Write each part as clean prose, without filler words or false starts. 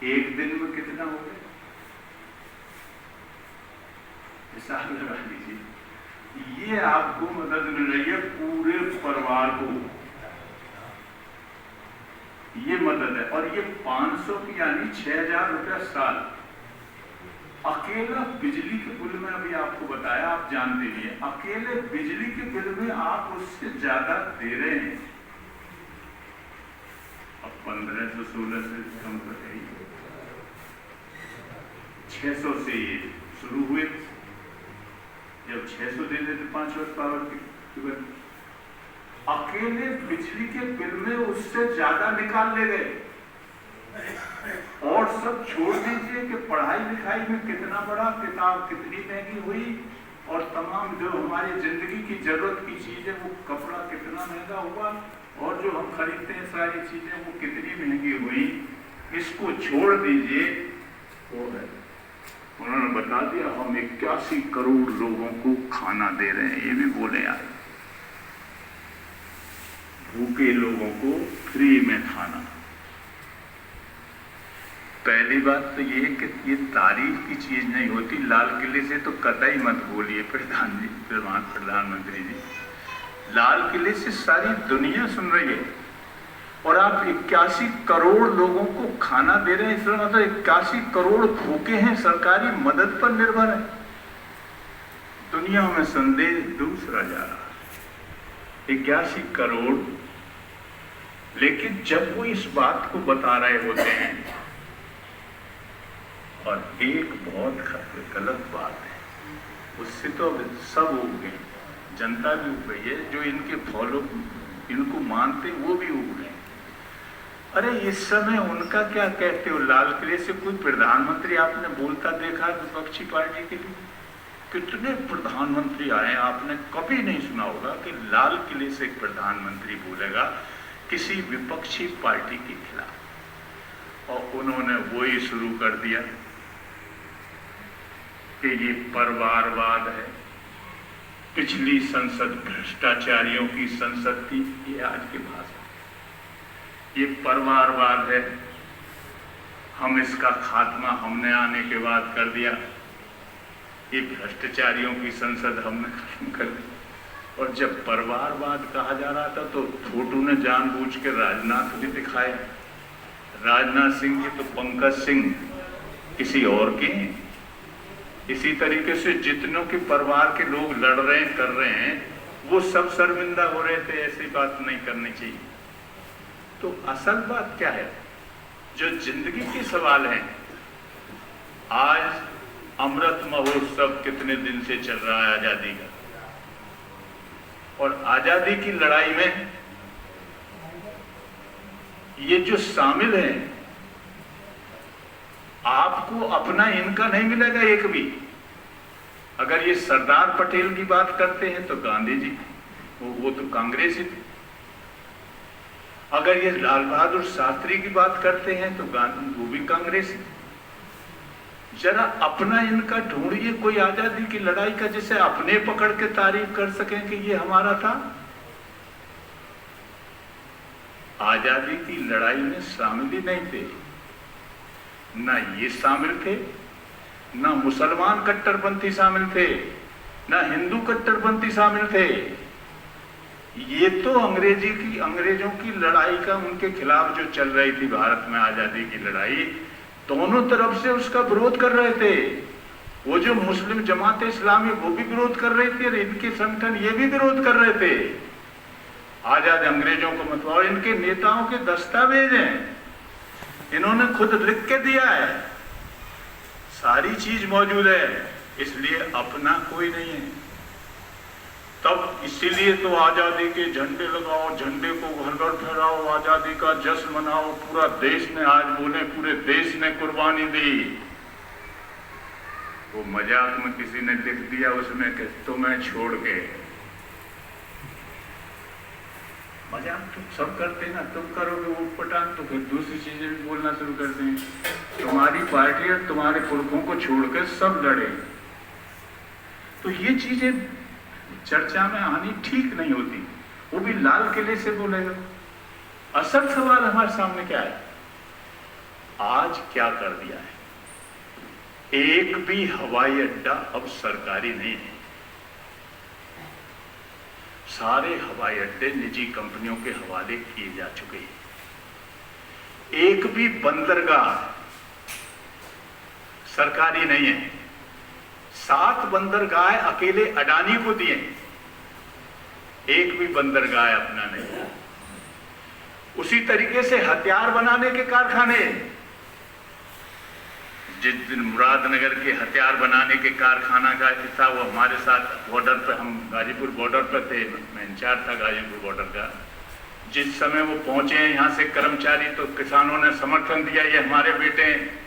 एक दिन में कितना हो गया हिसाब लगा लीजिए। ये आपको मदद मिल रही है पूरे परिवार को, ये मदद है। और ये 500 की यानी 6,000 रुपया साल। अकेला बिजली के बिल में अभी आपको बताया, आप जानते नहीं है, अकेले बिजली के बिल में आप उससे ज्यादा दे रहे हैं। अब 1516 से कम कर 600 से ये शुरू हुए। जब 600 दे देते 5 वर्ष पावर की, अकेले बिजली के बिल में उससे ज्यादा निकाल ले गए। और सब छोड़ दीजिए कि पढ़ाई लिखाई में कितना बड़ा, किताब कितनी महंगी हुई, और तमाम जो हमारी जिंदगी की जरूरत की चीजें, वो कपड़ा कितना महंगा हुआ, और जो हम खरीदते हैं सारी चीजें वो कितनी महंगी हुई। इसको छोड़ दीजिए। वो है, उन्होंने बता दिया हम 81 करोड़ लोगों को खाना दे रहे हैं। ये भी बोले आए, भूखे लोगों को फ्री में खाना। पहली बात तो ये कि ये तारीफ की चीज नहीं होती। लाल किले से तो कतई मत बोलिए प्रधानमंत्री जी। लाल किले से सारी दुनिया सुन रही है, और आप 81 करोड़ लोगों को खाना दे रहे हैं। इसका मतलब 81 करोड़ भूखे हैं, सरकारी मदद पर निर्भर है। दुनिया में संदेश दूसरा जा रहा है, 81 करोड़। लेकिन जब वो इस बात को बता रहे होते हैं, और एक बहुत गलत बात है, उससे तो सब उग गए, जनता भी उग गई है, जो इनके फॉलो इनको मानते वो भी उग गए। अरे इस समय उनका क्या कहते हो, लाल किले से कोई प्रधानमंत्री आपने बोलता देखा विपक्षी पार्टी के लिए? कितने प्रधानमंत्री आए, आपने कभी नहीं सुना होगा कि लाल किले से एक प्रधानमंत्री बोलेगा किसी विपक्षी पार्टी के खिलाफ। और उन्होंने वही शुरू कर दिया कि ये परिवारवाद है, पिछली संसद भ्रष्टाचारियों की संसद थी, ये आज की भाषा, ये परिवारवाद है, हम इसका खात्मा हमने आने के बाद कर दिया, ये भ्रष्टाचारियों की संसद हमने खत्म कर दी। और जब परिवारवाद कहा जा रहा था तो छोटू ने जानबूझ के राजनाथ भी दिखाए। राजनाथ सिंह जी तो पंकज सिंह किसी और के हैं। इसी तरीके से जितनों के परिवार के लोग लड़ रहे हैं, कर रहे हैं, वो सब शर्मिंदा हो रहे थे। ऐसी बात नहीं करनी चाहिए। तो असल बात क्या है, जो जिंदगी के सवाल हैं। आज अमृत महोत्सव कितने दिन से चल रहा है आजादी का, और आजादी की लड़ाई में ये जो शामिल हैं, आपको अपना इनका नहीं मिलेगा एक भी। अगर ये सरदार पटेल की बात करते हैं तो गांधी जी, वो तो कांग्रेसी थे। अगर ये लाल बहादुर शास्त्री की बात करते हैं तो वो भी कांग्रेसी थे। जरा अपना इनका ढूंढिए कोई आजादी की लड़ाई का जिसे अपने पकड़ के तारीफ कर सकें कि ये हमारा था। आजादी की लड़ाई में शामिल ही नहीं थे, ना ये शामिल थे, ना मुसलमान कट्टरपंथी शामिल थे, ना हिंदू कट्टरपंथी शामिल थे। ये तो अंग्रेजों की लड़ाई का, उनके खिलाफ जो चल रही थी भारत में आजादी की लड़ाई, दोनों तरफ से उसका विरोध कर रहे थे। वो जो मुस्लिम जमात इस्लामी वो भी विरोध कर रही थी, और इनके संगठन ये भी विरोध कर रहे थे आजाद अंग्रेजों को मत। और इनके नेताओं के दस्तावेज हैं, इन्होंने खुद लिख के दिया है, सारी चीज मौजूद है। इसलिए अपना कोई नहीं है। तब इसीलिए तो आजादी के झंडे लगाओ, झंडे को घर घर फहराओ, आजादी का जश्न मनाओ। पूरा देश ने, आज बोले पूरे देश ने कुर्बानी दी। वो मजाक में किसी ने लिख दिया उसमें कि तुम्हें छोड़ के, मजाक तो सब करते ना, तुम करोगे वो पटान तो फिर दूसरी चीजें भी बोलना शुरू कर दें। तुम्हारी पार्टी और तुम्हारे पुरखों को छोड़कर सब लड़े। तो ये चीजें चर्चा में आनी ठीक नहीं होती। वो भी लाल किले से बोलेगा। असल सवाल हमारे सामने क्या है, आज क्या कर दिया है, एक भी हवाई अड्डा अब सरकारी नहीं है। सारे हवाई अड्डे निजी कंपनियों के हवाले किए जा चुके हैं। एक भी बंदरगाह सरकारी नहीं है। 7 बंदरगाह अकेले अडानी को दिए, एक भी बंदरगाह अपना नहीं। उसी तरीके से हथियार बनाने के कारखाने, जिस दिन मुरादनगर के हथियार बनाने के कारखाना का हिस्सा वो हमारे साथ बॉर्डर पे, हम गाजीपुर बॉर्डर पे थे, मैं इंचार्ज था गाजीपुर बॉर्डर का। जिस समय वो पहुंचे हैं यहाँ से कर्मचारी, तो किसानों ने समर्थन दिया, ये हमारे बेटे हैं।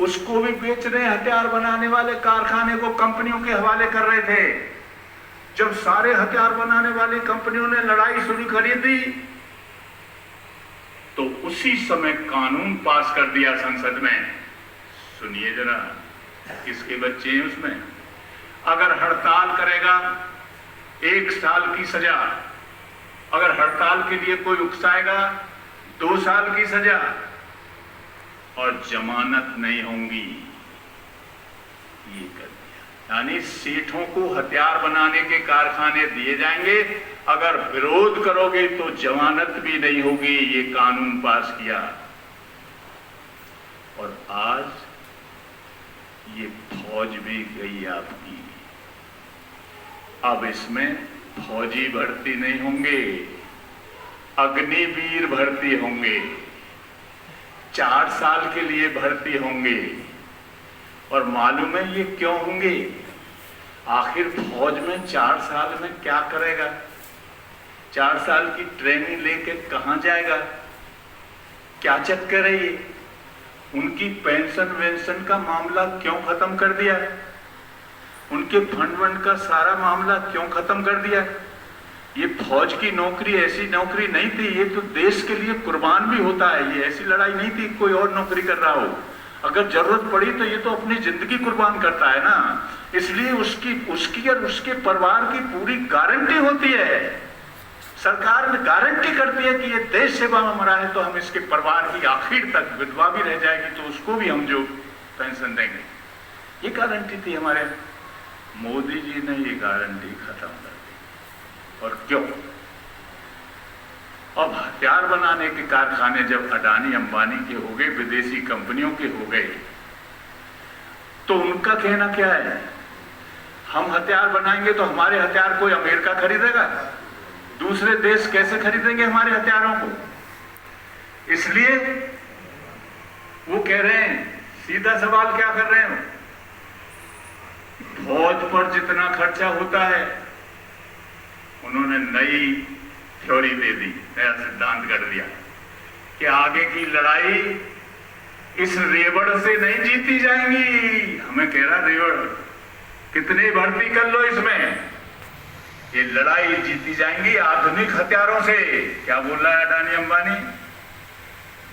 उसको भी बेच रहे हैं, हथियार बनाने वाले कारखाने को कंपनियों के हवाले कर रहे थे। जब सारे हथियार बनाने वाली कंपनियों ने लड़ाई शुरू करी थी, तो उसी समय कानून पास कर दिया संसद में। सुनिए जरा, किसके बच्चे हैं उसमें? अगर हड़ताल करेगा 1 साल की सजा, अगर हड़ताल के लिए कोई उकसाएगा 2 साल की सजा, और जमानत नहीं होंगी। ये कर दिया, यानी सेठों को हथियार बनाने के कारखाने दिए जाएंगे, अगर विरोध करोगे तो जमानत भी नहीं होगी। ये कानून पास किया। और आज ये फौज भी गई आपकी। अब इसमें फौजी भर्ती नहीं होंगे, अग्निवीर भर्ती होंगे, 4 साल के लिए भर्ती होंगे। और मालूम है ये क्यों होंगे? आखिर फौज में 4 साल में क्या करेगा? 4 साल की ट्रेनिंग लेके कहां जाएगा? क्या चक्कर है ये? उनकी पेंशन वेंशन का मामला क्यों खत्म कर दिया? उनके फंड वंड का सारा मामला क्यों खत्म कर दिया? ये फौज की नौकरी ऐसी नौकरी नहीं थी, ये तो देश के लिए कुर्बान भी होता है। ये ऐसी लड़ाई नहीं थी कोई और नौकरी कर रहा हो, अगर जरूरत पड़ी तो ये तो अपनी जिंदगी कुर्बान करता है ना। इसलिए उसकी और उसके परिवार की पूरी गारंटी होती है। सरकार ने गारंटी करती है कि ये देश सेवा में मरा है, तो हम इसके परिवार की आखिर तक, विधवा भी रह जाएगी तो उसको भी हम जो पेंशन देंगे, ये गारंटी थी हमारे। मोदी जी ने ये गारंटी खत्म कर दी। और क्यों? अब हथियार बनाने के कारखाने जब अडानी अंबानी के हो गए, विदेशी कंपनियों के हो गए, तो उनका कहना क्या है? हम हथियार बनाएंगे तो हमारे हथियार कोई अमेरिका खरीदेगा? दूसरे देश कैसे खरीदेंगे हमारे हथियारों को? इसलिए वो कह रहे हैं, सीधा सवाल क्या कर रहे हैं, फौज पर जितना खर्चा होता है, उन्होंने नई थ्योरी दे दी, नया सिद्धांत कर दिया कि आगे की लड़ाई इस रेवड़ से नहीं जीती जाएंगी। हमें कह रहा रेवड़ कितने भर्ती कर लो, इसमें ये लड़ाई जीती जाएंगी आधुनिक हथियारों से। क्या बोल रहा है अडानी अंबानी?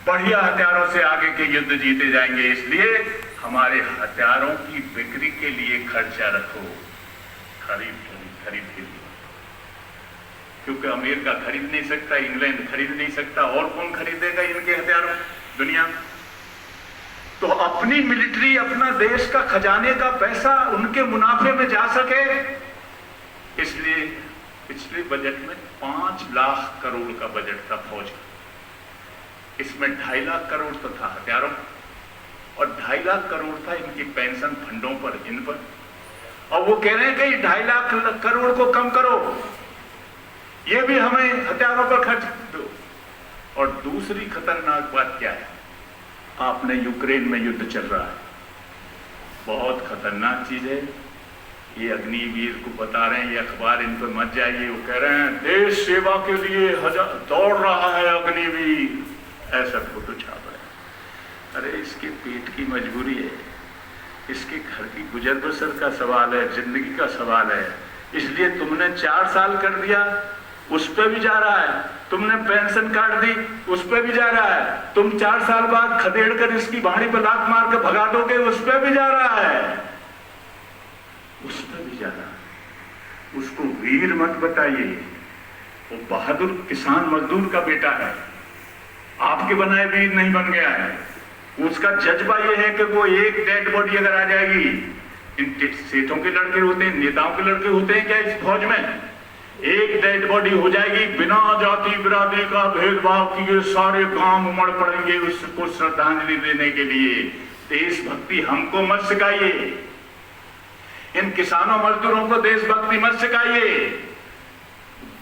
बढ़िया हथियारों से आगे के युद्ध जीते जाएंगे। इसलिए हमारे हथियारों की बिक्री के लिए खर्चा रखो, खरीद क्योंकि अमेरिका खरीद नहीं सकता, इंग्लैंड खरीद नहीं सकता, और कौन खरीदेगा इनके हथियारों दुनिया में? तो अपनी मिलिट्री, अपना देश का खजाने का पैसा उनके मुनाफे में जा सके, इसलिए पिछले बजट में 5 लाख करोड़ का बजट था फौज का। इसमें 2.5 लाख करोड़ तो था हथियारों, और 2.5 लाख करोड़ था इनकी पेंशन फंडों पर, इन पर। और वो कह रहे हैं कि 2.5 लाख करोड़ को कम करो, ये भी हमें हथियारों पर खर्च दो। और दूसरी खतरनाक बात क्या है? आपने यूक्रेन में युद्ध चल रहा है, बहुत खतरनाक चीज है। ये अग्निवीर को बता रहे हैं, ये अखबार इन पर मत जाइए, वो कह रहे हैं देश सेवा के लिए दौड़ रहा है अग्निवीर, ऐसा फोटो छाप रहे हैं। अरे इसके पेट की मजबूरी है, इसके घर की गुजर बसर का सवाल है, जिंदगी का सवाल है। इसलिए तुमने 4 साल कर दिया, उस पर भी जा रहा है। तुमने पेंशन काट दी, उस पर भी जा रहा है। तुम 4 साल बाद खदेड़ कर इसकी भाड़ी पर लात मार कर भगा दोगे, उस पर भी जा रहा है, उस पर भी जा रहा है। उसको वीर मत बताइए, वो बहादुर किसान मजदूर का बेटा है, आपके बनाए वीर नहीं बन गया है। उसका जज्बा ये है कि वो एक डेड बॉडी अगर आ जाएगी, इन सेठों के लड़के होते हैं, नेताओं के लड़के होते हैं क्या इस फौज में, एक डेड बॉडी हो जाएगी, बिना जाति बिरादरी का भेदभाव किए सारे गांव उमड़ पड़ेंगे उसको श्रद्धांजलि देने के लिए। देशभक्ति हमको मत सिखाइए, इन किसानों मजदूरों को देशभक्ति मत सिखाइए,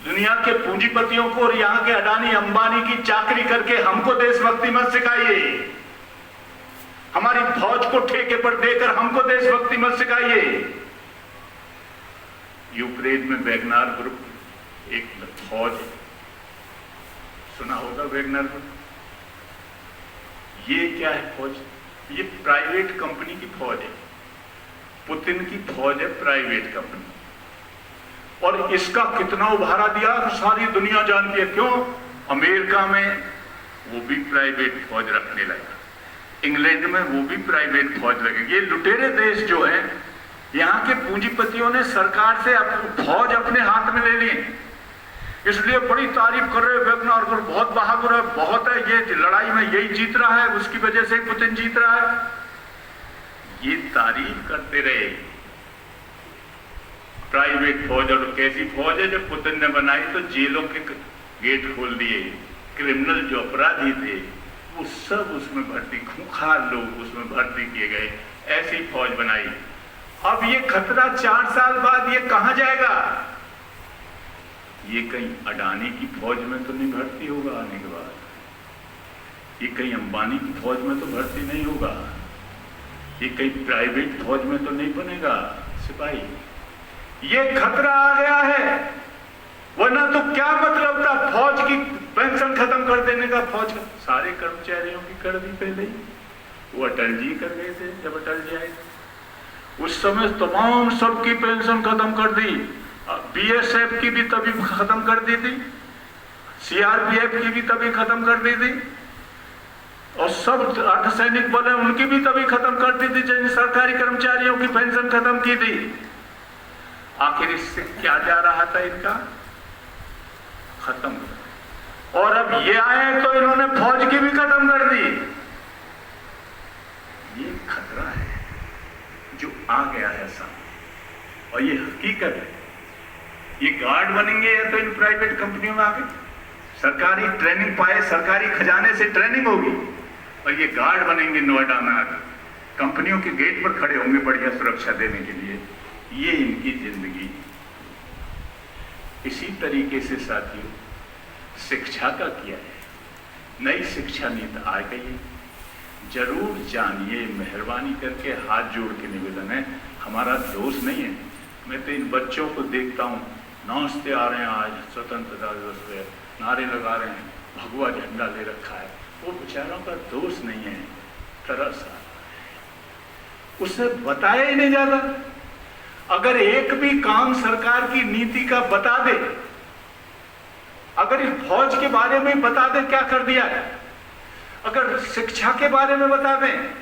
दुनिया के पूंजीपतियों को और यहाँ के अडानी अंबानी की चाकरी करके हमको देशभक्ति मत सिखाइए, हमारी फौज को ठेके पर देकर हमको देशभक्ति मत सिखाइए। यूक्रेन में वैगनार ग्रुप एक फौज, सुना होगा वैगनार ग्रुप, ये क्या है फौज, ये प्राइवेट कंपनी की फौज है, पुतिन की फौज है प्राइवेट कंपनी, और इसका कितना उभारा दिया सारी दुनिया जानती है। क्यों? अमेरिका में वो भी प्राइवेट फौज रखने लगा, इंग्लैंड में वो भी प्राइवेट फौज लगेगी। ये लुटेरे देश जो है, यहाँ के पूंजीपतियों ने सरकार से फौज अपने हाथ में ले ली, इसलिए बड़ी तारीफ कर रहे हैं वैगनार ग्रुप, बहुत बहादुर है, बहुत है, ये लड़ाई में यही जीत रहा है, उसकी वजह से पुतिन जीत रहा है, ये तारीफ करते रहे। प्राइवेट फौज, और कैसी फौज है जब पुतिन ने बनाई तो जेलों के गेट खोल दिए, क्रिमिनल जो अपराधी थे वो सब उसमें भर्ती, खूंखार लोग उसमें भर्ती किए गए, ऐसी फौज बनाई। अब ये खतरा 4 साल बाद ये कहां जाएगा? ये कहीं अडानी की फौज में तो नहीं भर्ती होगा आने के बाद, ये कहीं अंबानी की फौज में तो भर्ती नहीं होगा, ये कहीं प्राइवेट फौज में तो नहीं बनेगा सिपाही। ये खतरा आ गया है, वरना तो क्या मतलब था फौज की पेंशन खत्म कर देने का, फौज का सारे कर्मचारियों की कर दी पहले ही, वो अटल जी कर गए थे जब अटल जी आए उस समय तमाम सबकी पेंशन खत्म कर दी, बीएसएफ की भी तभी खत्म कर दी थी, सीआरपीएफ की भी तभी खत्म कर दी थी, और सब अर्धसैनिक बल है उनकी भी तभी खत्म कर दी थी, जिन सरकारी कर्मचारियों की पेंशन खत्म की थी। आखिर इससे क्या जा रहा था इनका? खत्म। और अब ये आए तो इन्होंने फौज की भी खत्म कर दी। ये खतरा है जो आ गया है सामने, और ये हकीकत है। ये गार्ड बनेंगे या तो इन प्राइवेट कंपनियों में आगे सरकारी ट्रेनिंग पाए, सरकारी खजाने से ट्रेनिंग होगी, और ये गार्ड बनेंगे नोएडा में आगे, कंपनियों के गेट पर खड़े होंगे बढ़िया सुरक्षा देने के लिए। ये इनकी जिंदगी। इसी तरीके से साथियों शिक्षा का किया है, नई शिक्षा नीति आ गई, जरूर जानिए, मेहरबानी करके हाथ जोड़ के निवेदन है, हमारा दोष नहीं है। मैं तो इन बच्चों को देखता हूँ, नाचते आ रहे हैं, आज स्वतंत्रता दिवस पे नारे लगा रहे हैं, भगवा झंडा ले रखा है, वो बेचारों का दोष नहीं है, तरस आ रहा है, उसे बताया ही नहीं जाता। अगर एक भी काम सरकार की नीति का बता दे, अगर इस फौज के बारे में बता दे क्या कर दिया है, अगर शिक्षा के बारे में बता दें,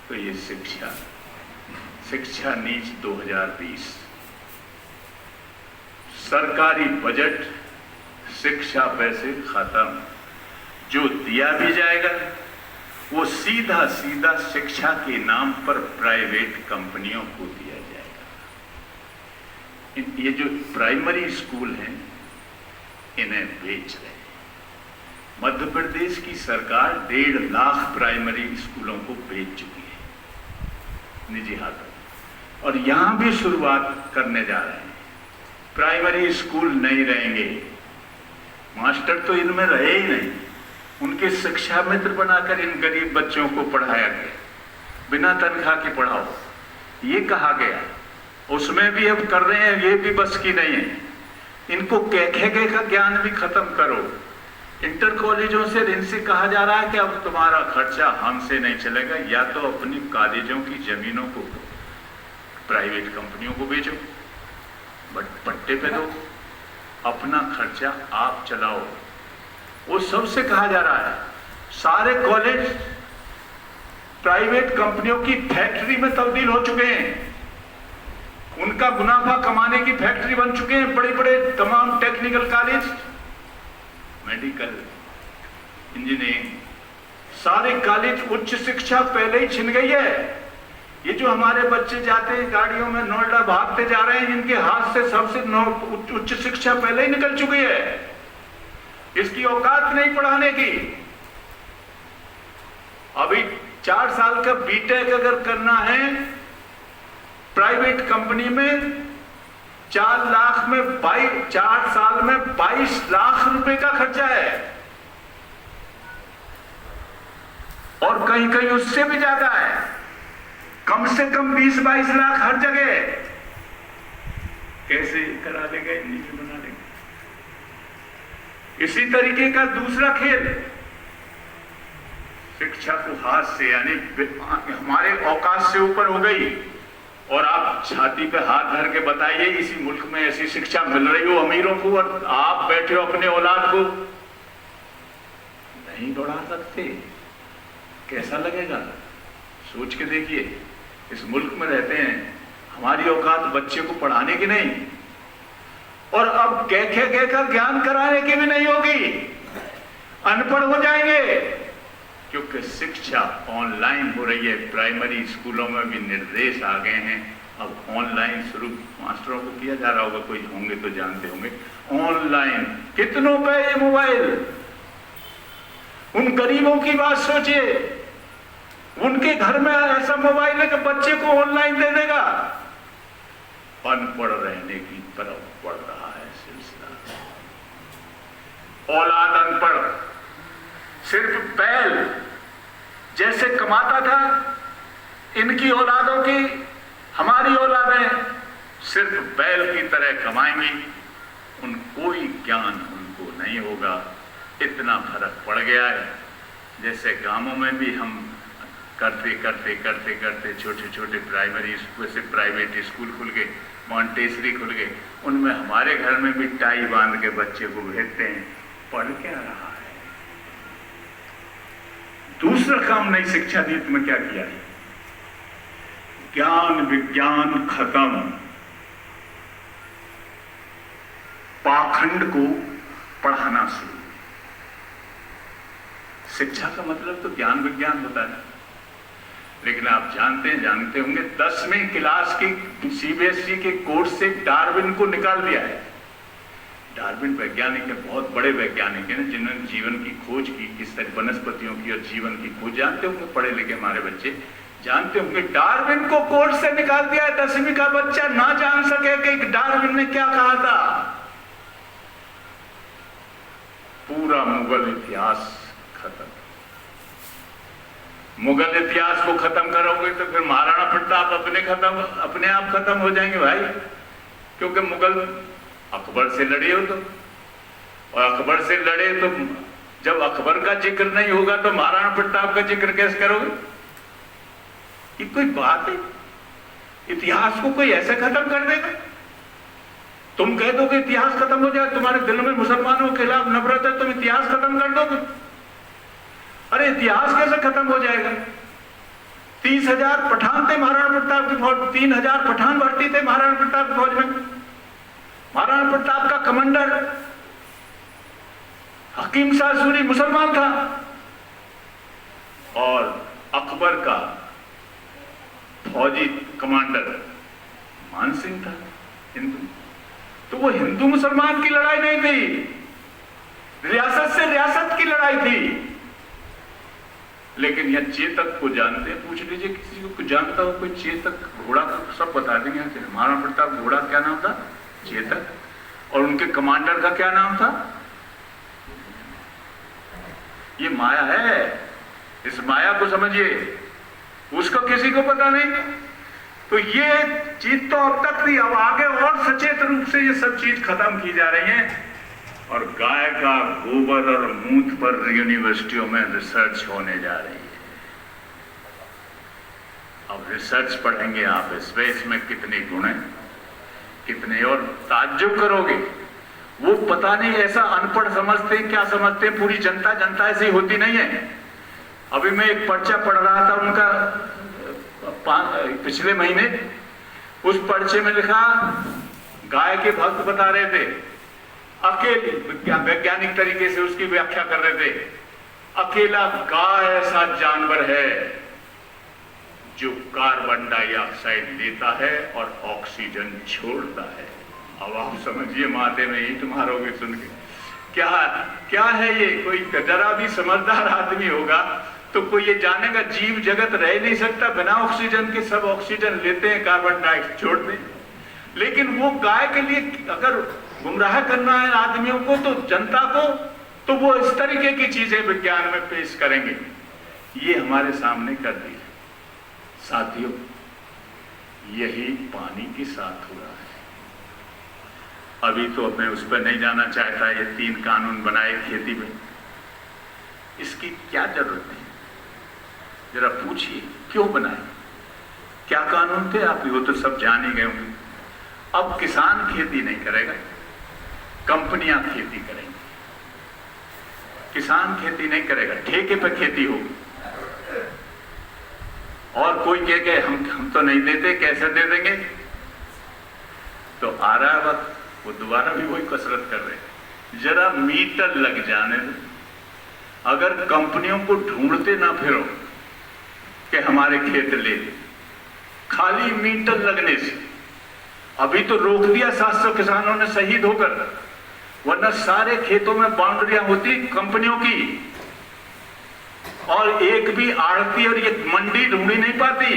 तो ये शिक्षा नीति 2020 सरकारी बजट शिक्षा पैसे खत्म, जो दिया भी जाएगा वो सीधा सीधा शिक्षा के नाम पर प्राइवेट कंपनियों को दिया जाएगा। ये जो प्राइमरी स्कूल हैं इन्हें बेच रहे हैं। मध्य प्रदेश की सरकार 1.5 लाख प्राइमरी स्कूलों को बेच चुकी है निजी हाथों, और यहां भी शुरुआत करने जा रहे हैं। प्राइमरी स्कूल नहीं रहेंगे, मास्टर तो इनमें रहे ही नहीं, उनके शिक्षा मित्र बनाकर इन गरीब बच्चों को पढ़ाया गया, बिना तनख्वाह के पढ़ाओ ये कहा गया, उसमें भी अब कर रहे हैं, ये भी बस की नहीं है। इनको कह का ज्ञान भी खत्म करो। इंटर कॉलेजों से इनसे कहा जा रहा है कि अब तुम्हारा खर्चा हमसे नहीं चलेगा, या तो अपनी कॉलेजों की जमीनों को प्राइवेट कंपनियों को बेचो, बट पट्टे पे दो, अपना खर्चा आप चलाओ। वो सबसे कहा जा रहा है। सारे कॉलेज प्राइवेट कंपनियों की फैक्ट्री में तब्दील हो चुके हैं, उनका मुनाफा कमाने की फैक्ट्री बन चुके हैं। बड़े बड़े तमाम टेक्निकल कॉलेज, मेडिकल, इंजीनियरिंग, सारे कॉलेज उच्च शिक्षा पहले ही छिन गई है। ये जो हमारे बच्चे जाते हैं गाड़ियों में नोएडा भागते जा रहे हैं, इनके हाथ से सबसे उच्च शिक्षा पहले ही निकल चुकी है। इसकी औकात नहीं पढ़ाने की। अभी 4 साल का बीटेक अगर करना है प्राइवेट कंपनी में 4 लाख में 4 साल में 22 लाख रुपए का खर्चा है, और कहीं कहीं उससे भी ज्यादा है। कम से कम 20-22 लाख हर जगह। कैसे करा देगा, इंजीनियर बना देगा। इसी तरीके का दूसरा खेल शिक्षा को हाथ से, यानी हमारे औकात से ऊपर हो गई। और आप छाती पे हाथ धर के बताइए इसी मुल्क में ऐसी शिक्षा मिल रही हो अमीरों को, और आप बैठे हो अपने औलाद को नहीं बढ़ा सकते, कैसा लगेगा? सोच के देखिए। इस मुल्क में रहते हैं, हमारी औकात बच्चे को पढ़ाने की नहीं, और अब कहकर ज्ञान कराने की भी नहीं होगी। अनपढ़ हो जाएंगे, क्योंकि शिक्षा ऑनलाइन हो रही है। प्राइमरी स्कूलों में भी निर्देश आ गए हैं, अब ऑनलाइन शुरू मास्टरों को किया जा रहा होगा, कोई होंगे तो जानते होंगे। ऑनलाइन कितनों पे ये मोबाइल। उन गरीबों की बात सोचिए, उनके घर में ऐसा मोबाइल है कि बच्चे को ऑनलाइन दे देगा। अनपढ़ रहने की तरफ बढ़ रहा है सिलसिला। औलाद अनपढ़, सिर्फ बैल जैसे कमाता था, इनकी औलादों की, हमारी औलादें सिर्फ बैल की तरह कमाएंगी। कोई ज्ञान उनको नहीं होगा। इतना फर्क पड़ गया है। जैसे गांवों में भी हम करते छोटे छोटे प्राइमरी से प्राइवेट स्कूल खुल गए, मॉन्टेसरी खुल गए, उनमें हमारे घर में भी टाई बांध के बच्चे को भेजते हैं। पढ़ क्या रहा है? दूसरा काम नई शिक्षा नीति में क्या किया है? ज्ञान विज्ञान खत्म, पाखंड को पढ़ाना शुरू। शिक्षा का मतलब तो ज्ञान विज्ञान होता है, लेकिन आप जानते होंगे 10वीं क्लास की सीबीएसई के कोर्स से डार्विन को निकाल दिया है। डार्विन वैज्ञानिक है, बहुत बड़े वैज्ञानिक हैं जिन्होंने जीवन की खोज की, किस तरह वनस्पतियों की और जीवन की खोज। जानते होंगे, पढ़े लिखे हमारे बच्चे जानते होंगे। डार्विन को कोर्स से निकाल दिया है। 10वीं का बच्चा ना जान सके कि डार्विन ने क्या कहा था। पूरा मुगल इतिहास खत्म। मुगल इतिहास को खत्म करोगे तो फिर महाराणा प्रताप अपने आप खत्म हो जाएंगे भाई, क्योंकि मुगल अकबर से लड़े हो तो, और अकबर से लड़े तो जब अकबर का जिक्र नहीं होगा तो महाराणा प्रताप का जिक्र कैसे करोगे? ये कोई बात है? इतिहास को कोई ऐसे खत्म कर देगा? तुम कह दो कि इतिहास खत्म हो जाए, तुम्हारे दिल में मुसलमानों के खिलाफ नफरत है, तुम इतिहास खत्म कर दोगे? अरे इतिहास कैसे खत्म हो जाएगा? 30,000 पठान थे महाराणा प्रताप की फौज, 3,000 पठान भर्ती थे महाराणा प्रताप की फौज में। महाराणा प्रताप का कमांडर हकीम शाह सूरी मुसलमान था, और अकबर का फौजी कमांडर मान सिंह था, हिंदू। तो वो हिंदू मुसलमान की लड़ाई नहीं थी, रियासत से रियासत की लड़ाई थी। लेकिन यह चेतक को जानते हैं, पूछ लीजिए किसी को जानता हो कोई चेतक? घोड़ा का सब बता देंगे। महाराणा प्रताप घोड़ा क्या नाम था? चेतक। और उनके कमांडर का क्या नाम था? ये माया है, इस माया को समझिए, उसको किसी को पता नहीं। तो ये चीज तो अब तक थी, अब आगे और सचेत रूप से ये सब चीज खत्म की जा रही है। और गाय का गोबर और मूत्र पर यूनिवर्सिटियों में रिसर्च होने जा रही है। अब रिसर्च पढ़ेंगे आप, इसमें कितने गुण हैं, कितने, और ताज्जुब करोगे। वो पता नहीं ऐसा अनपढ़ समझते हैं, क्या समझते हैं, पूरी जनता ऐसी होती नहीं है। अभी मैं एक पर्चा पढ़ रहा था उनका पिछले महीने, उस पर्चे में लिखा, गाय के भक्त बता रहे थे, अकेले वैज्ञानिक तरीके से उसकी व्याख्या कर रहे थे अकेला गाय ऐसा जानवर है जो कार्बन डाइऑक्साइड लेता है और ऑक्सीजन छोड़ता है। अब आप समझिए, माथे में ईंट मारोगे सुन के। क्या क्या है ये? कोई जरा भी समझदार आदमी होगा तो कोई ये जानेगा जीव जगत रह नहीं सकता बिना ऑक्सीजन के। सब ऑक्सीजन लेते हैं, कार्बन डाइऑक्साइड छोड़ते हैं। लेकिन वो गाय के लिए अगर गुमराह करना है आदमियों को, तो जनता को, तो वो इस तरीके की चीजें विज्ञान में पेश करेंगे। ये हमारे सामने कर दी। साथियों, यही पानी के साथ हो रहा है। अभी तो मैं उस पर नहीं जाना चाहता। ये 3 कानून बनाए खेती में, इसकी क्या जरूरत है? जरा पूछिए क्यों बनाए, क्या कानून थे? आप वो तो सब जान ही गए होंगे। अब किसान खेती नहीं करेगा, कंपनियां खेती करेंगी। किसान खेती नहीं करेगा, ठेके पर खेती होगी। और कोई कह के हम तो नहीं देते, कैसे दे देंगे? तो आ रहा है वक्त, वो दोबारा भी वही कसरत कर रहे हैं। जरा मीटर लग जाने दो। अगर कंपनियों को ढूंढते ना फिरो कि हमारे खेत ले, खाली मीटर लगने से अभी तो रोक दिया 700 किसानों ने शहीद होकर, वरना सारे खेतों में बाउंड्रियां होती कंपनियों की, और एक भी आड़ती और ये मंडी ढूंढी नहीं पाती।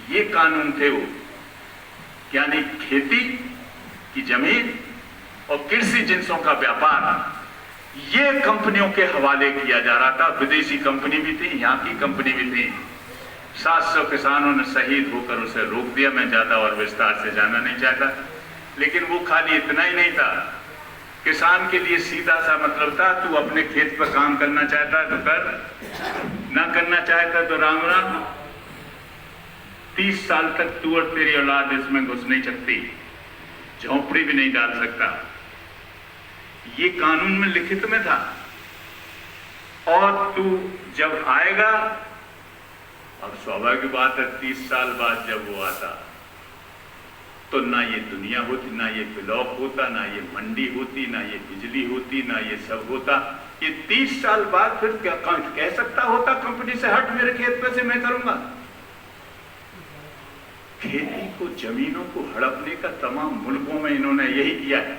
ये कानून थे वो, यानी खेती की जमीन और कृषि जिंसों का व्यापार ये कंपनियों के हवाले किया जा रहा था। विदेशी कंपनी भी थी, यहाँ की कंपनी भी थी। 700 किसानों ने शहीद होकर उसे रोक दिया। मैं ज्यादा और विस्तार से जाना नहीं चाहता, लेकिन वो खाली इतना ही नहीं था। किसान के लिए सीधा सा मतलब था, तू अपने खेत पर काम करना चाहता है तो कर, ना करना चाहता तो राम राम। 30 साल तक तू और तेरी औलाद इसमें घुस नहीं सकती, झोंपड़ी भी नहीं डाल सकता। ये कानून में लिखित में था। और तू जब आएगा, अब स्वाभाविक बात है 30 साल बाद जब वो आता तो ना ये दुनिया होती, ना ये ब्लॉक होता, ना ये मंडी होती, ना ये बिजली होती, ना ये सब होता। ये 30 साल बाद फिर क्या कह सकता होता कंपनी से हट, मेरे खेत पे से मैं करूंगा। खेती को, जमीनों को हड़पने का तमाम मुल्कों में इन्होंने यही किया है।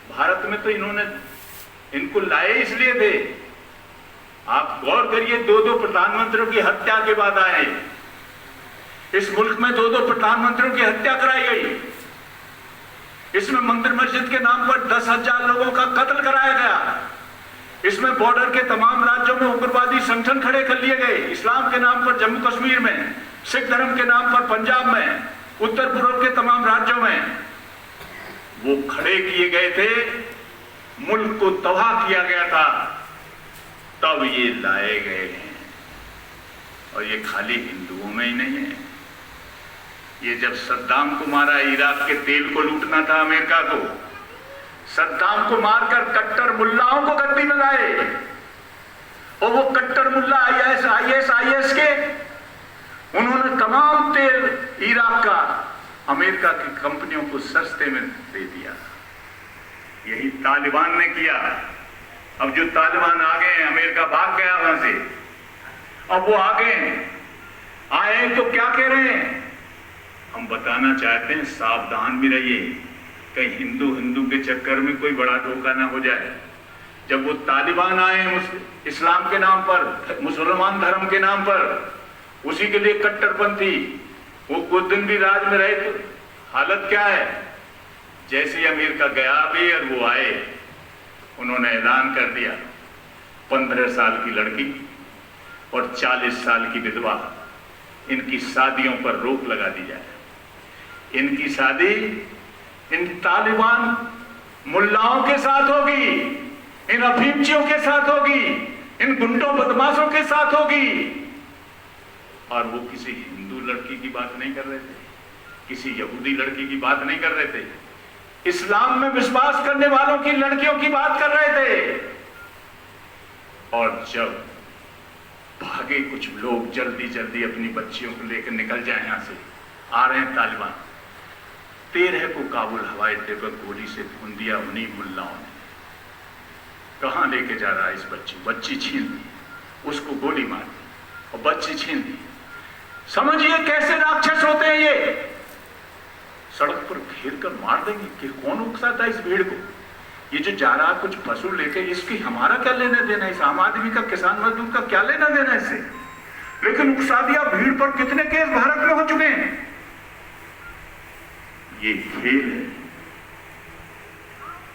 भारत में तो इन्होंने इनको लाए इसलिए थे। आप गौर करिए, 2-2 प्रधानमंत्रियों की हत्या के बाद आए। इस मुल्क में 2-2 प्रधानमंत्रियों की हत्या कराई गई। इसमें मंदिर मस्जिद के नाम पर 10,000 लोगों का कत्ल कराया गया। इसमें बॉर्डर के तमाम राज्यों में उग्रवादी संगठन खड़े कर लिए गए। इस्लाम के नाम पर जम्मू कश्मीर में, सिख धर्म के नाम पर पंजाब में, उत्तर पूर्व के तमाम राज्यों में वो खड़े किए गए थे। मुल्क को तबाह किया गया था, तब ये लाए गए हैं। और ये खाली हिंदुओं में ही नहीं है। ये जब सद्दाम को मारा, इराक के तेल को लूटना था अमेरिका को, सद्दाम को मारकर कट्टर मुल्लाओं को गद्दी में लाए। और वो कट्टर मुल्ला आईएस के, उन्होंने तमाम तेल इराक का अमेरिका की कंपनियों को सस्ते में दे दिया। यही तालिबान ने किया। अब जो तालिबान आ गए, अमेरिका भाग गया वहां से, अब वो आ गए, आए तो क्या कह रहे हैं? हम बताना चाहते हैं, सावधान भी रहिए, कहीं हिंदू के चक्कर में कोई बड़ा धोखा ना हो जाए। जब वो तालिबान आए इस्लाम के नाम पर, मुसलमान धर्म के नाम पर, उसी के लिए कट्टरपंथी, वो कुछ दिन भी राज में रहे तो हालत क्या है? जैसे ही अमेरिका गया भी और वो आए, उन्होंने ऐलान कर दिया 15 साल की लड़की और 40 साल की विधवा, इनकी शादियों पर रोक लगा दी जाए। इनकी शादी इन तालिबान मुल्लाओं के साथ होगी, इन अफीमचियों के साथ होगी, इन गुंडों बदमाशों के साथ होगी। और वो किसी हिंदू लड़की की बात नहीं कर रहे थे, किसी यहूदी लड़की की बात नहीं कर रहे थे, इस्लाम में विश्वास करने वालों की लड़कियों की बात कर रहे थे। और जब भागे कुछ लोग जल्दी जल्दी अपनी बच्चियों को लेकर निकल जाए, यहां से आ रहे हैं तालिबान, 13 को काबुल हवाई अड्डे पर गोली से भून दिया उन्हीं मुल्लाओं ने। कहाँ लेके जा रहा है इस बच्ची छीन दी, उसको गोली मार दी और बच्ची छीन दी। समझिए कैसे राक्षस होते हैं ये। सड़क पर घेर कर मार देंगे कि कौन उकसाता है इस भीड़ को। ये जो जा रहा कुछ पशु लेके, इसकी हमारा क्या लेना देना, इस आम आदमी का, किसान मजदूर का क्या लेना देना इससे। लेकिन उकसा दिया भीड़ पर। कितने केस भारत में हो चुके हैं। ये खेल है।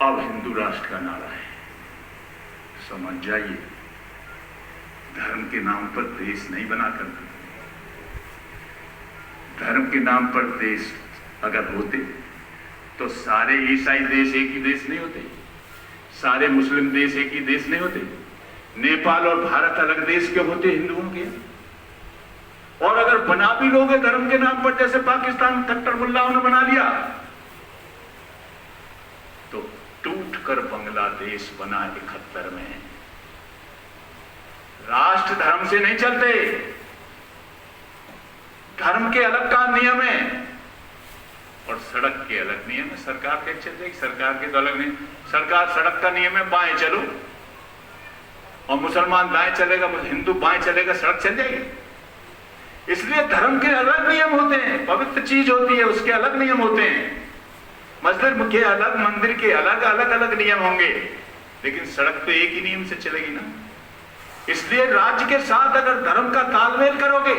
अब हिंदू राष्ट्र का नारा है, समझ जाइए। धर्म के नाम पर देश नहीं बना करते। धर्म के नाम पर देश अगर होते तो सारे ईसाई देश एक ही देश नहीं होते, सारे मुस्लिम देश एक ही देश नहीं होते। नेपाल और भारत अलग देश के होते हिंदुओं के। और अगर बना भी लोगे धर्म के नाम पर, जैसे पाकिस्तान कट्टर मुल्लाओं ने बना लिया, तो टूट कर बांग्लादेश बना 71 में। राष्ट्र धर्म से नहीं चलते। धर्म के अलग का नियम है और सड़क के अलग नियम है। सरकार के चल जाएगी, सरकार के तो अलग नहीं। सरकार सड़क का नियम है बाएं चलो, और मुसलमान दाएं चलेगा, हिंदू बाएं चलेगा, सड़क चल जाएगी। इसलिए धर्म के अलग नियम होते हैं। पवित्र चीज होती है, उसके अलग नियम होते हैं। मस्जिद के अलग, मंदिर के अलग, अलग अलग नियम होंगे, लेकिन सड़क तो एक ही नियम से चलेगी ना। इसलिए राज्य के साथ अगर धर्म का तालमेल करोगे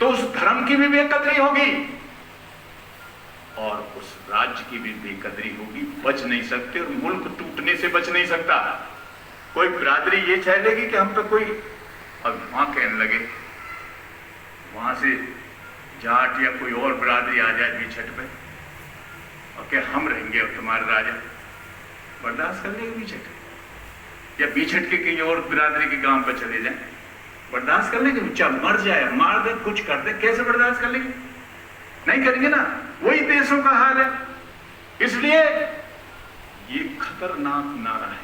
तो उस धर्म की भी बेकदरी होगी और उस राज्य की भी बेकदरी होगी। बच नहीं सकते और मुल्क टूटने से बच नहीं सकता। कोई बिरादरी ये चाह लेगी कि हम पे कोई, अब वहां कहने लगे वहां से जाट या कोई और बिरादरी आ जाए बीछट पे और क्या हम रहेंगे और तुम्हारे राजा, बर्दाश्त कर लेंगे बीछट? या बीछट के कहीं और बिरादरी के गांव पे चले जाए, बर्दाश्त कर लेंगे? चाहे मर जाए, मार दे, कुछ कर दे, कैसे बर्दाश्त कर लेंगे? नहीं करेंगे ना। वही देशों का हाल है। इसलिए ये खतरनाक नारा है,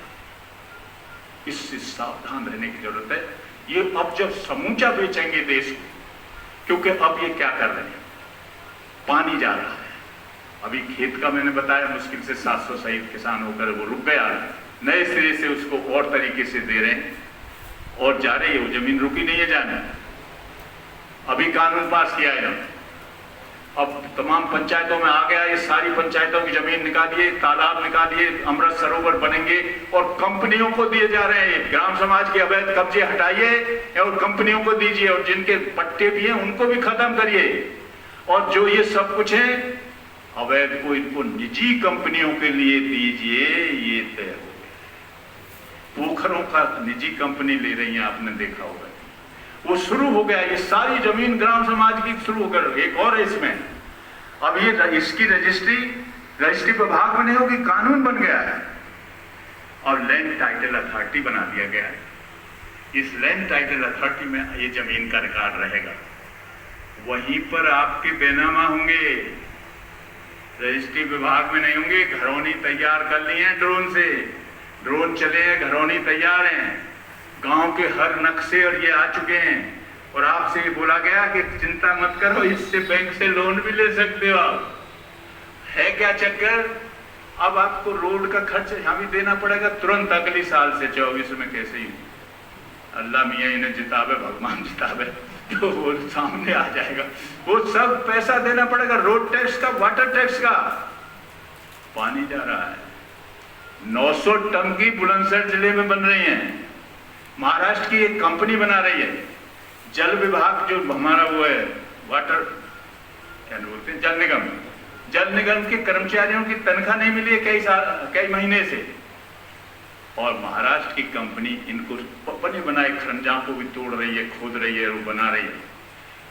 इससे सावधान रहने की जरूरत है। ये अब जब समूचा बेचेंगे देश को, क्योंकि अब ये क्या कर रहे हैं, पानी जा रहा है। अभी खेत का मैंने बताया मुश्किल से 700 शहीद किसान होकर वो रुक गया, नए सिरे से उसको और तरीके से दे रहे हैं और जा रही है वो जमीन, रुकी नहीं है जाने। अभी कानून पास किया है, अब तमाम पंचायतों में आ गया, ये सारी पंचायतों की जमीन निकालिए, तालाब निकालिए, अमृत सरोवर बनेंगे और कंपनियों को दिए जा रहे हैं। ग्राम समाज के अवैध कब्जे हटाइए और कंपनियों को दीजिए, और जिनके पट्टे भी हैं उनको भी खत्म करिए। और जो ये सब कुछ है अवैध को, इनको निजी कंपनियों के लिए दीजिए। ये तय हो गया। पोखरों का निजी कंपनी ले रही है, आपने देखा होगा, वो शुरू हो गया। ये सारी जमीन ग्राम समाज की शुरू होकर एक और है इसमें। अब ये इसकी रजिस्ट्री विभाग में नहीं होगी, कानून बन गया है और लैंड टाइटल अथॉरिटी बना दिया गया है। इस लैंड टाइटल अथॉरिटी में ये जमीन का रिकॉर्ड रहेगा, वहीं पर आपके बेनामा होंगे, रजिस्ट्री विभाग में नहीं होंगे। घरौनी तैयार कर ली है, ड्रोन से, ड्रोन चले हैं, घरौनी तैयार हैं, गांव के हर नक्शे और ये आ चुके हैं। और आपसे ये बोला गया कि चिंता मत करो, इससे बैंक से लोन भी ले सकते हो आप। है क्या चक्कर? अब आपको रोड का खर्च यहां भी देना पड़ेगा तुरंत अगली साल से 24 में। कैसे ही अल्लाह मियाँ इन्हें जितावे, भगवान जितावे, तो वो सामने आ जाएगा। वो सब पैसा देना पड़ेगा, रोड टैक्स का, वाटर टैक्स का। पानी जा रहा है, 900 टन की बुलंदशहर जिले में बन रही है। महाराष्ट्र की एक कंपनी बना रही है, जल विभाग जो हमारा वो है, वाटर क्या बोलते हैं, जल निगम के कर्मचारियों की तनख्वाह नहीं मिली है कई महीने से। और महाराष्ट्र की कंपनी इनको अपने बनाए खरंजा को भी तोड़ रही है, खोद रही है, वो बना रही है।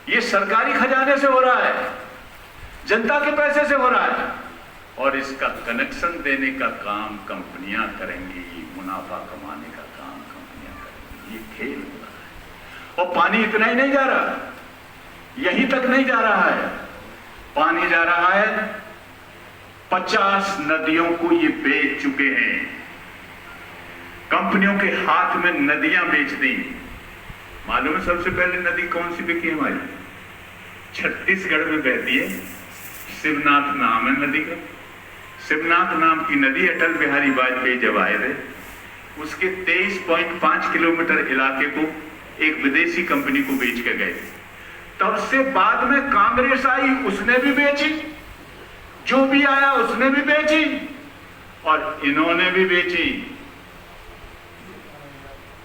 ये सरकारी खजाने से हो रहा है, जनता के पैसे से हो रहा है, और इसका कनेक्शन देने का काम कंपनियां करेंगी, मुनाफा कमाने का काम कंपनियां करेंगी। ये खेल हो रहा है। और पानी इतना ही नहीं जा रहा, यहीं तक नहीं जा रहा है, पानी जा रहा है 50 नदियों को ये बेच चुके हैं। कंपनियों के हाथ में नदियां बेच दी। मालूम है सबसे पहले नदी कौन सी बिकी हमारी? छत्तीसगढ़ में बहती है, शिवनाथ नाम है नदी का। शिवनाथ नाम की नदी अटल बिहारी वाजपेयी जब आए थे उसके 23.5 किलोमीटर इलाके को एक विदेशी कंपनी को बेच के गए। तब से बाद में कांग्रेस आई, उसने भी बेची, जो भी आया उसने भी बेची और इन्होंने भी बेची।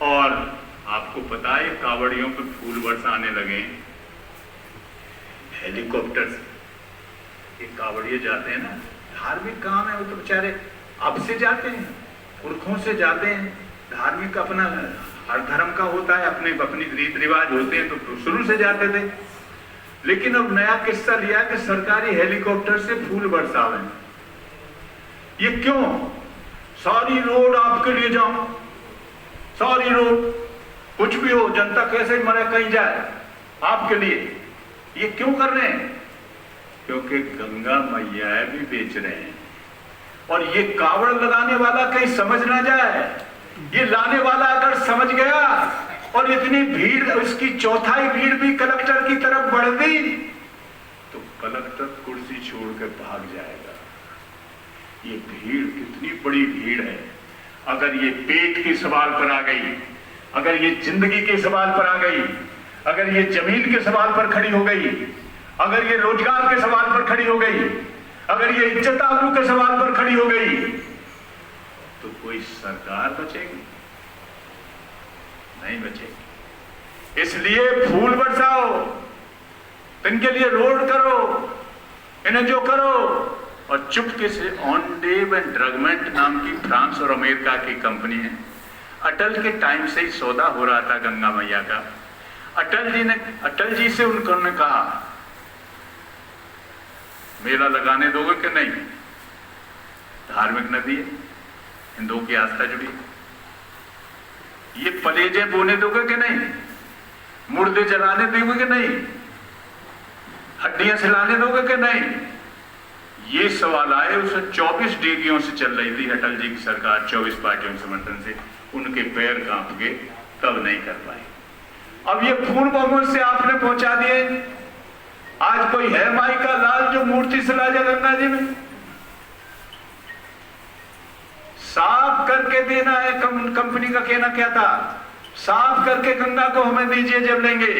और आपको पता है कावड़ियों पे फूल बरसाने लगे, हेलीकॉप्टर से। ये कावड़िए जाते हैं ना, धार्मिक काम है, वो तो बेचारे अब से जाते हैं, पुरखों से जाते हैं। धार्मिक अपना हर धर्म का होता है, अपने रीत रिवाज होते हैं, तो शुरू से जाते थे। लेकिन अब नया किस्सा लिया कि सरकारी हेलीकॉप्टर से फूल बरसावे। ये क्यों? सारी रोड आपके लिए जाऊं, सारी रोड, कुछ भी हो, जनता कैसे मरे कहीं जाए, आपके लिए। ये क्यों कर रहे हैं? क्योंकि गंगा मैया भी बेच रहे हैं। और ये कावड़ लगाने वाला कहीं समझ ना जाए, ये लाने वाला अगर समझ गया और इतनी भीड़, उसकी चौथाई भीड़ भी कलेक्टर की तरफ बढ़ गई, तो कलेक्टर कुर्सी छोड़ के भाग जाएगा। ये भीड़ कितनी बड़ी भीड़ है। अगर ये पेट के सवाल पर आ गई, अगर ये जिंदगी के सवाल पर आ गई, अगर ये जमीन के सवाल पर खड़ी हो गई, अगर ये रोजगार के सवाल पर खड़ी हो गई, अगर ये इज्जत आबरू के सवाल पर खड़ी हो गई, तो कोई सरकार बचेगी? नहीं बचेगी। इसलिए फूल बरसाओ, इनके लिए रोड करो, इन्हें जो करो। और चुपके से ऑनडेव एंड ड्रगमेंट नाम की फ्रांस और अमेरिका की कंपनी है। अटल के टाइम से ही सौदा हो रहा था गंगा मैया का। अटल जी से उन्होंने कहा, मेला लगाने दोगे कि नहीं? धार्मिक नदी है, हिंदुओं की आस्था जुड़ी है। ये पलेजे बोने दोगे कि नहीं? मुर्दे जलाने दोगे कि नहीं? हड्डियां सिलाने दोगे कि नहीं? ये सवाल आए। उसे 24 डेगियों से चल रही थी अटल जी की सरकार, 24 पार्टियों के समर्थन से। उनके पैर कांप गए, तब नहीं कर पाए। अब ये फूल बहुमत से आपने पहुंचा दिए। आज कोई है माई का लाल जो मूर्ति सला जाए गंगा जी में? साफ करके देना है। कंपनी का कहना क्या था? साफ करके गंगा को हमें दीजिए जब लेंगे।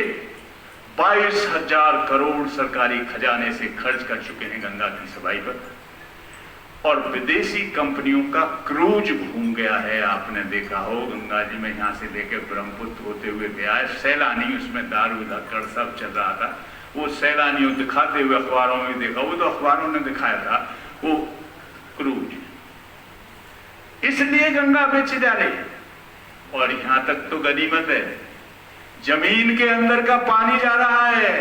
22,000 करोड़ सरकारी खजाने से खर्च कर चुके हैं गंगा की सफाई पर। और विदेशी कंपनियों का क्रूज घूम गया है। आपने देखा हो गंगा जी में, यहां से लेकर ब्रह्मपुत्र होते हुए गया है। सैलानी उसमें दारू धक्कड़ सब चल रहा था। वो सैलानियों दिखाते हुए अखबारों में देखा, वो तो अखबारों ने दिखाया था वो क्रूज। इसलिए गंगा बेची जा रही है। और यहां तक तो गनीमत है, जमीन के अंदर का पानी जा रहा है।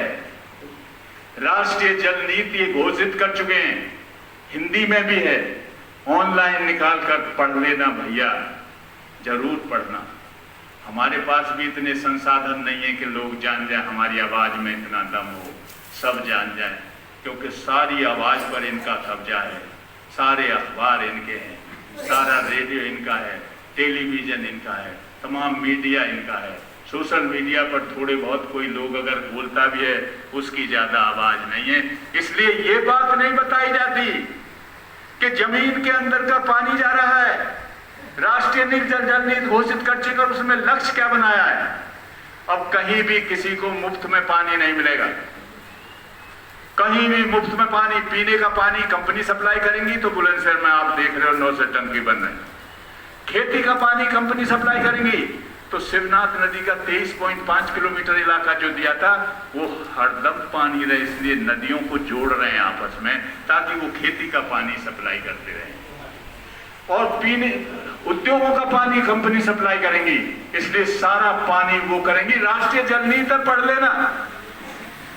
राष्ट्रीय जल नीति घोषित कर चुके हैं, हिंदी में भी है। ऑनलाइन निकाल कर पढ़ लेना भैया, जरूर पढ़ना। हमारे पास भी इतने संसाधन नहीं है कि लोग जान जाए, हमारी आवाज में इतना दम हो, सब जान जाए। क्योंकि सारी आवाज पर इनका कब्जा है, सारे अखबार इनके हैं, सारा रेडियो इनका है, टेलीविजन इनका है, तमाम मीडिया इनका है। सोशल मीडिया पर थोड़े बहुत कोई लोग अगर बोलता भी है, उसकी ज्यादा आवाज नहीं है। इसलिए ये बात नहीं बताई जाती कि जमीन के अंदर का पानी जा रहा है। राष्ट्रीय जल नीति घोषित कर चुके, उसमें लक्ष्य क्या बनाया है? अब कहीं भी किसी को मुफ्त में पानी नहीं मिलेगा। कहीं भी मुफ्त में पानी, पीने का पानी कंपनी सप्लाई करेंगी। तो बुलंदशहर में आप देख रहे हो 900 टन की बन रही। खेती का पानी कंपनी सप्लाई करेंगी। तो शिवनाथ नदी का 23.5 किलोमीटर इलाका जो दिया था, वो हरदम पानी रहे। इसलिए नदियों को जोड़ रहे हैं आपस में, ताकि वो खेती का पानी सप्लाई करते रहें। और पीने उद्योगों का पानी कंपनी सप्लाई करेंगी, इसलिए सारा पानी वो करेंगी। राष्ट्रीय जल नीति पढ़ लेना,